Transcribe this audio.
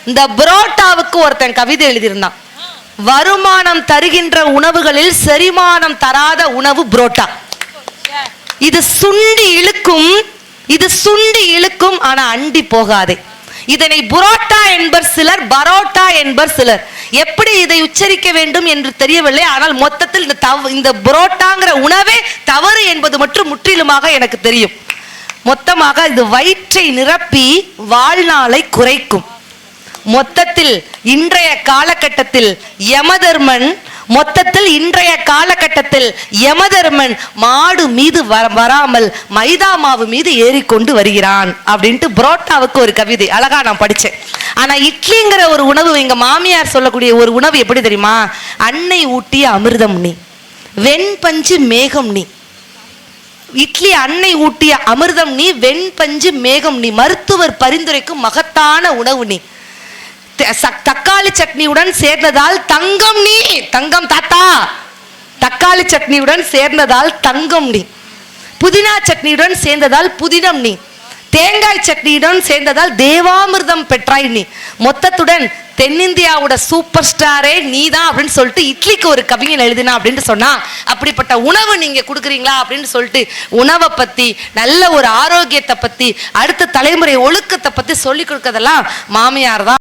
இந்த புரோட்டாவுக்கு ஒருத்தன் கவிதை எழுதியிருந்தான். வருமானம் தருகின்ற உணவுகளில் செரிமானம் தராத உணவு புரோட்டா. இது சுண்டி இழுக்கும் ஆனா அண்டி போகாதே. இதனை புரோட்டா என்பர் சிலர், பரோட்டா என்பர் சிலர். எப்படி இதை உச்சரிக்க வேண்டும் என்று தெரியவில்லை. ஆனால் மொத்தத்தில் இந்த புரோட்டாங்கிற உணவே தவறு என்பது மட்டும் முற்றிலுமாக எனக்கு தெரியும். மொத்தமாக இது வயிற்றை நிரப்பி வாழ்நாளை குறைக்கும். மொத்தத்தில் இன்றைய காலகட்டத்தில் யமதர்மன் மாடு மீது வராமல் மைதா மாவு மீது ஏறிக்கொண்டு வருகிறான் அப்படின்ட்டு புரோட்டாவுக்கு ஒரு கவிதை அழகா நான் படிச்சேன். ஆனா இட்லிங்கிற ஒரு உணவு, எங்க மாமியார் சொல்லக்கூடிய ஒரு உணவு எப்படி தெரியுமா? அன்னை ஊட்டிய அமிர்தம் நீ, வெண்பஞ்சு மேகம் நீ. இட்லி அன்னை ஊட்டிய அமிர்தம் நீ, வெண்பஞ்சு மேகம் நீ. மருத்துவர் பரிந்துரைக்கும் மகத்தான உணவு நீ. தக்காளி சட்னியுடன் சேர்ந்ததால் தங்கம் நீ, தங்கம் தாத்தா. தக்காளி சட்னியுடன் சேர்ந்ததால் தங்கம் நீ. புதினா சட்னியுடன் சேர்ந்ததால் புதினம் நீ. தேங்காய் சட்னியுடன் சேர்ந்ததால் தேவாமிர்தம் பெற்றாய் நீ. மொத்தத்துடன் தென்னிந்தியாவோட சூப்பர் ஸ்டாரே நீதான் அப்படின்னு சொல்லிட்டு இட்லிக்கு ஒரு கவிஞன் எழுதினா அப்படின்னு சொன்னா, அப்படிப்பட்ட உணவு நீங்க கொடுக்குறீங்களா அப்படின்னு சொல்லிட்டு உணவை பத்தி, நல்ல ஒரு ஆரோக்கியத்தை பத்தி, அடுத்த தலைமுறை ஒழுக்கத்தை பத்தி சொல்லி கொடுக்கறதெல்லாம் மாமியார் தான்.